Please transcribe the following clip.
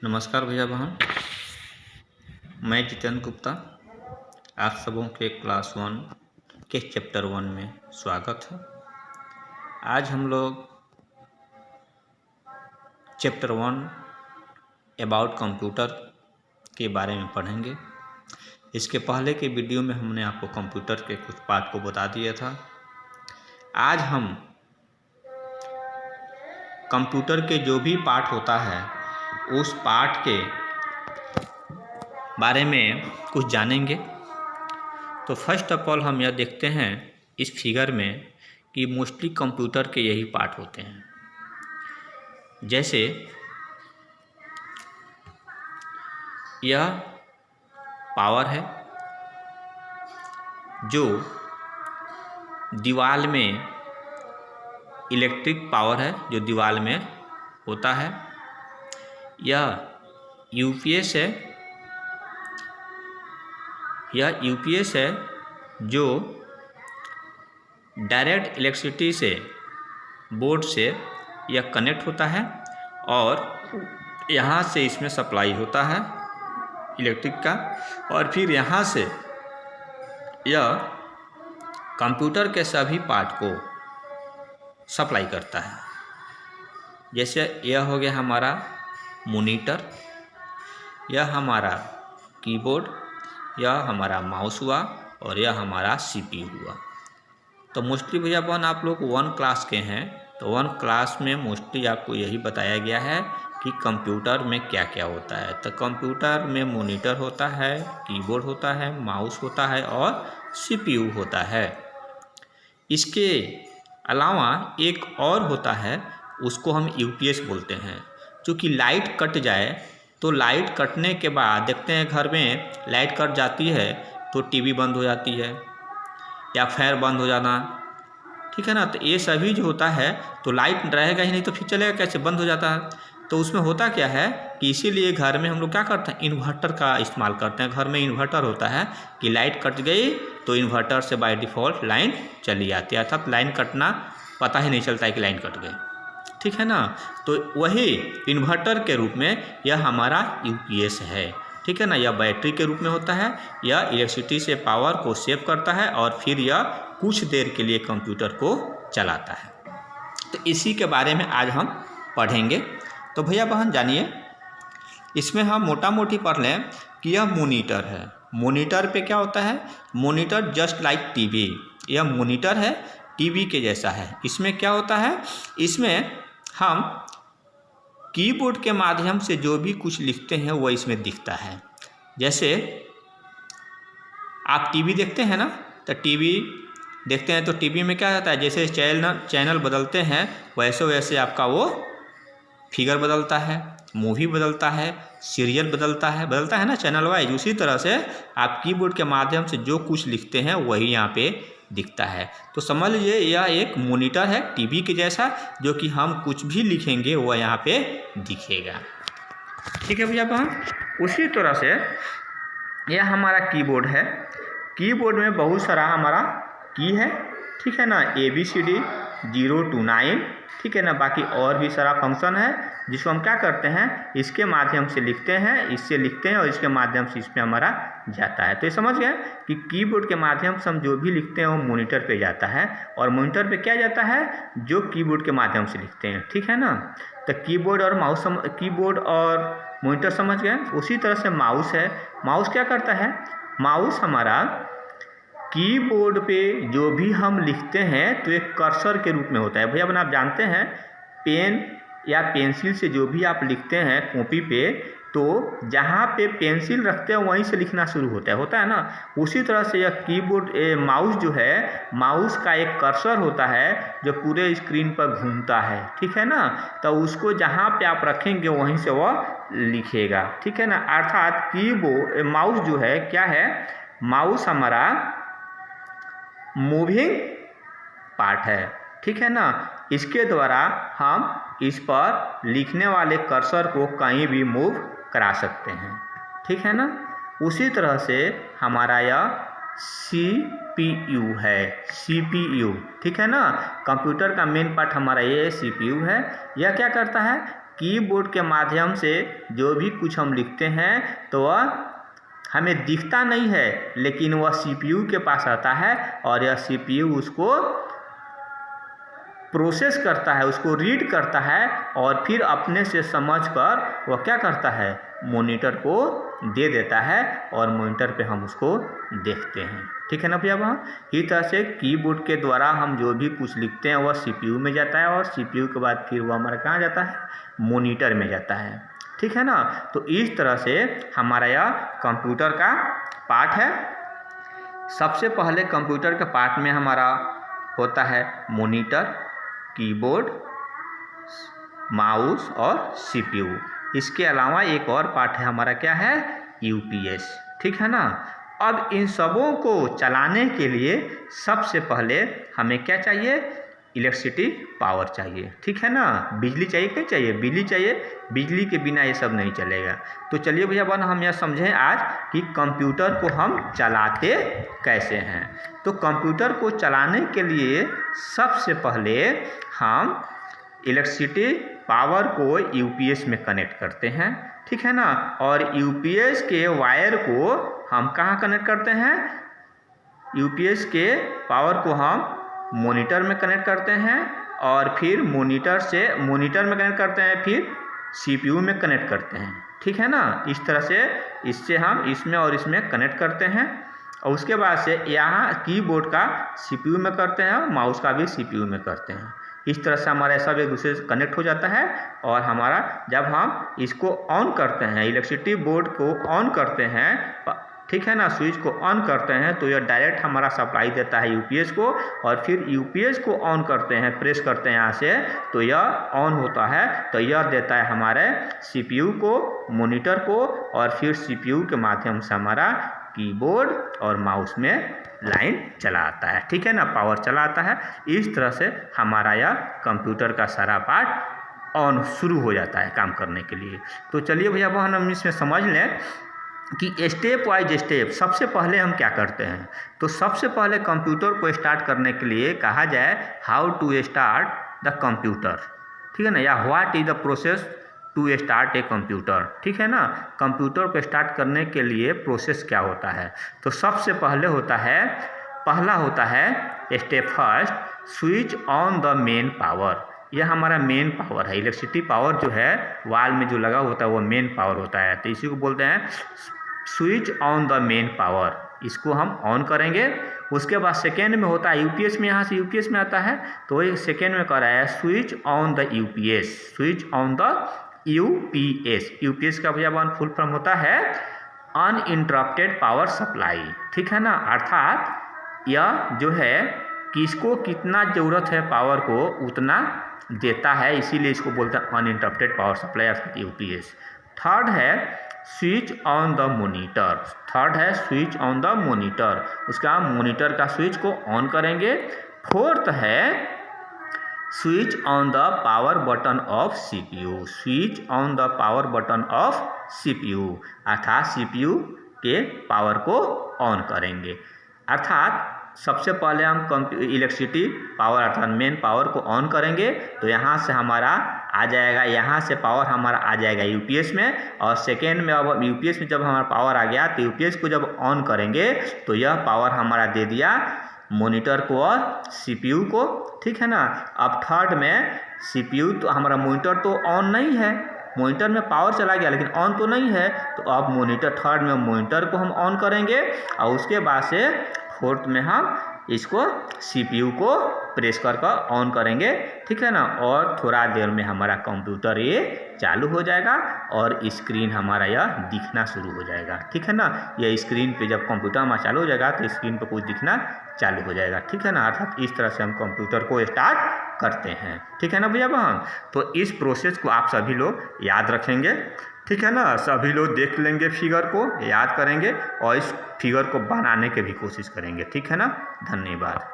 नमस्कार भैया बहन, मैं जितेंद्र गुप्ता। आप सबों के क्लास 1 के चैप्टर 1 में स्वागत है। आज हम लोग चैप्टर 1 अबाउट कंप्यूटर के बारे में पढ़ेंगे। इसके पहले के वीडियो में हमने आपको कंप्यूटर के कुछ पार्ट को बता दिया था। आज हम कंप्यूटर के जो भी पार्ट होता है उस पार्ट के बारे में कुछ जानेंगे। तो फर्स्ट ऑफ ऑल हम यह देखते हैं इस फिगर में कि मोस्टली कंप्यूटर के यही पार्ट होते हैं। जैसे यह पावर है जो दीवार में इलेक्ट्रिक पावर है जो दीवार में होता है। यह यूपीएस है, यह यूपीएस है जो डायरेक्ट इलेक्ट्रिसिटी से बोर्ड से यह कनेक्ट होता है और यहाँ से इसमें सप्लाई होता है इलेक्ट्रिक का, और फिर यहाँ से यह कंप्यूटर के सभी पार्ट को सप्लाई करता है। जैसे यह हो गया हमारा मॉनिटर, यह हमारा कीबोर्ड, यह हमारा माउस हुआ और यह हमारा सीपीयू हुआ। तो मोस्टली भैया बहन आप लोग 1 क्लास के हैं, तो 1 क्लास में मोस्टली आपको यही बताया गया है कि कंप्यूटर में क्या क्या होता है। तो कंप्यूटर में मॉनिटर होता है, कीबोर्ड होता है, माउस होता है और सीपीयू होता है। इसके अलावा एक और होता है, उसको हम यूपीएस बोलते हैं। क्योंकि लाइट कट जाए तो लाइट कटने के बाद देखते हैं घर में लाइट कट जाती है तो टीवी बंद हो जाती है या फैन बंद हो जाना, ठीक है ना। तो ये सभी जो होता है तो लाइट रहेगा ही नहीं तो फिर चलेगा कैसे, बंद हो जाता है। तो उसमें होता क्या है कि इसीलिए घर में हम लोग क्या करते हैं, इन्वर्टर का इस्तेमाल करते हैं। घर में इन्वर्टर होता है कि लाइट कट गई तो इन्वर्टर से बाय डिफ़ॉल्ट लाइन चली जाती है, अर्थात लाइन कटना पता ही नहीं चलता है कि लाइन कट गई, ठीक है ना। तो वही इन्वर्टर के रूप में यह हमारा यूपीएस है, ठीक है ना। यह बैटरी के रूप में होता है, यह इलेक्ट्रिसिटी से पावर को सेव करता है और फिर यह कुछ देर के लिए कंप्यूटर को चलाता है। तो इसी के बारे में आज हम पढ़ेंगे। तो भैया बहन जानिए, इसमें हम मोटा मोटी पढ़ लें कि यह मॉनिटर है। मॉनिटर पे क्या होता है, मॉनिटर जस्ट लाइक टीवी, यह मॉनिटर है टीवी के जैसा है। इसमें क्या होता है, इसमें हम कीबोर्ड के माध्यम से जो भी कुछ लिखते हैं वो इसमें दिखता है। जैसे आप टीवी देखते हैं ना, तो टीवी देखते हैं तो टीवी में क्या होता है, जैसे चैनल बदलते हैं वैसे वैसे आपका वो फिगर बदलता है, मूवी बदलता है, सीरियल बदलता है ना, चैनल वाइज। उसी तरह से आप कीबोर्ड के माध्यम से जो कुछ लिखते हैं वही यहाँ पे दिखता है। तो समझ लीजिए यह एक मॉनिटर है टीवी के जैसा, जो कि हम कुछ भी लिखेंगे वह यहाँ पे दिखेगा, ठीक है भैया बहन। उसी तरह से यह हमारा कीबोर्ड है। कीबोर्ड में बहुत सारा हमारा की है, ठीक है ना, ABCD 0 to 9, ठीक है ना। बाकी और भी सारा फंक्शन है जिसको हम क्या करते हैं, इसके माध्यम से लिखते हैं, इससे लिखते हैं और इसके माध्यम से इसमें हमारा जाता है। तो ये समझ गए कि कीबोर्ड के माध्यम से हम जो भी लिखते हैं वो मॉनिटर पे जाता है और मॉनिटर पे क्या जाता है, जो कीबोर्ड के माध्यम से लिखते हैं, ठीक है ना। तो कीबोर्ड और माउस कीबोर्ड और मॉनिटर समझ गए। उसी तरह से माउस है। माउस क्या करता है, माउस हमारा कीबोर्ड पे जो भी हम लिखते हैं तो एक कर्सर के रूप में होता है। भैया आप जानते हैं पेन या पेंसिल से जो भी आप लिखते हैं कॉपी पे, तो जहाँ पे पेंसिल रखते हैं वहीं से लिखना शुरू होता है ना। उसी तरह से यह कीबोर्ड माउस जो है, माउस का एक कर्सर होता है जो पूरे स्क्रीन पर घूमता है, ठीक है ना। तो उसको जहाँ पे आप रखेंगे वहीं से वह लिखेगा, ठीक है ना। अर्थात कीबोर्ड माउस जो है क्या है, माउस हमारा मूविंग पार्ट है, ठीक है ना। इसके द्वारा हम इस पर लिखने वाले कर्सर को कहीं भी मूव करा सकते हैं, ठीक है ना। उसी तरह से हमारा यह CPU है, CPU, ठीक है ना। कंप्यूटर का मेन पार्ट हमारा ये CPU है। यह क्या करता है, कीबोर्ड के माध्यम से जो भी कुछ हम लिखते हैं तो वह हमें दिखता नहीं है, लेकिन वह CPU के पास आता है और यह CPU उसको प्रोसेस करता है, उसको रीड करता है और फिर अपने से समझकर वह क्या करता है, मॉनिटर को दे देता है और मॉनिटर पे हम उसको देखते हैं। ठीक है ना भैया बहन। इस तरह से कीबोर्ड के द्वारा हम जो भी कुछ लिखते हैं वह CPU में जाता है और CPU के बाद फिर वह हमारा कहाँ जाता है, मॉनिटर में जाता है। ठीक है ना। तो इस तरह से हमारा यह कंप्यूटर का पार्ट है। सबसे पहले कंप्यूटर के पार्ट में हमारा होता है मॉनिटर, कीबोर्ड, माउस और CPU। इसके अलावा एक और पार्ट है हमारा, क्या है, UPS। ठीक है ना। अब इन सबों को चलाने के लिए सबसे पहले हमें क्या चाहिए, इलेक्ट्रिसिटी पावर चाहिए। ठीक है ना। बिजली चाहिए, क्या चाहिए, बिजली चाहिए। बिजली के बिना ये सब नहीं चलेगा। तो चलिए भैया बहन हम यह समझें आज कि कंप्यूटर को हम चलाते कैसे हैं। तो कंप्यूटर को चलाने के लिए सबसे पहले हम इलेक्ट्रिसिटी पावर को UPS में कनेक्ट करते हैं। ठीक है ना। और UPS के वायर को हम कहाँ कनेक्ट करते हैं, UPS के पावर को हम मॉनिटर में कनेक्ट करते हैं और फिर मॉनिटर में कनेक्ट करते हैं, फिर CPU में कनेक्ट करते हैं। ठीक है ना। इस तरह से इससे हम इसमें और इसमें कनेक्ट करते हैं और उसके बाद से यहाँ कीबोर्ड का CPU में करते हैं और माउस का भी CPU में करते हैं। इस तरह से हमारा सब एक दूसरे से कनेक्ट हो जाता है और हमारा जब हम इसको ऑन करते हैं, इलेक्ट्रिसिटी बोर्ड को ऑन करते हैं, ठीक है ना, स्विच को ऑन करते हैं तो यह डायरेक्ट हमारा सप्लाई देता है UPS को और फिर UPS को ऑन करते हैं, प्रेस करते हैं यहाँ से तो यह ऑन होता है। तो यह देता है हमारे CPU को, मॉनिटर को और फिर CPU के माध्यम से हमारा कीबोर्ड और माउस में लाइन चला आता है। ठीक है ना, पावर चला आता है। इस तरह से हमारा यह कंप्यूटर का सारा पार्ट ऑन शुरू हो जाता है काम करने के लिए। तो चलिए भैया बहन हम इसमें समझ लें कि स्टेप वाइज स्टेप सबसे पहले हम क्या करते हैं। तो सबसे पहले कंप्यूटर को स्टार्ट करने के लिए कहा जाए how to start the computer. ठीक है ना, या what is the process to start a computer. ठीक है ना। कंप्यूटर को स्टार्ट करने के लिए प्रोसेस क्या होता है। तो सबसे पहले पहला होता है step first, switch on the main power. यह हमारा मेन पावर है। इलेक्ट्रिसिटी पावर जो है वाल में जो लगा होता है वो मेन पावर होता है। तो इसी को बोलते हैं switch on the main power. इसको हम ऑन करेंगे। उसके बाद सेकेंड में होता है UPS में, यहाँ से UPS में आता है तो ये सेकेंड में कर रहा है switch on the UPS। Switch on the UPS। UPS का भैया बहन फुल फॉर्म होता है अनइंटरप्टेड पावर सप्लाई। ठीक है ना। अर्थात यह जो है किसको कितना ज़रूरत है पावर को उतना देता है, इसीलिए इसको बोलते हैं अनइंटरप्टेड पावर सप्लाई अर्थात UPS। थर्ड है switch on the monitor. Third है स्विच ऑन द मॉनिटर। उसका मॉनिटर का स्विच को ऑन करेंगे। फोर्थ है switch on the power button of CPU। Switch on the power button of CPU अर्थात CPU के पावर को ऑन करेंगे। अर्थात सबसे पहले हम इलेक्ट्रिसिटी पावर अर्थात मेन पावर को ऑन करेंगे तो यहाँ से हमारा आ जाएगा, यहाँ से पावर हमारा आ जाएगा UPS में और सेकेंड में अब UPS में जब हमारा पावर आ गया तो UPS को जब ऑन करेंगे तो यह पावर हमारा दे दिया मॉनिटर को और CPU को। ठीक है ना। अब थर्ड में CPU तो हमारा मॉनिटर तो ऑन नहीं है, मॉनिटर में पावर चला गया लेकिन ऑन तो नहीं है। तो अब मॉनिटर थर्ड में मॉनिटर को हम ऑन करेंगे और उसके बाद से फोर्थ में हम इसको CPU को प्रेस कर ऑन करेंगे। ठीक है ना। और थोड़ा देर में हमारा कंप्यूटर ये चालू हो जाएगा और स्क्रीन हमारा यह दिखना शुरू हो जाएगा। ठीक है ना। यह स्क्रीन पे जब कंप्यूटर हमारा चालू हो जाएगा तो स्क्रीन पे कुछ दिखना चालू हो जाएगा। ठीक है ना। अर्थात इस तरह से हम कंप्यूटर को स्टार्ट करते हैं। ठीक है ना भैया बहन। तो इस प्रोसेस को आप सभी लोग याद रखेंगे। ठीक है ना। सभी लोग देख लेंगे, फिगर को याद करेंगे और इस फिगर को बनाने की भी कोशिश करेंगे। ठीक है ना। धन्यवाद।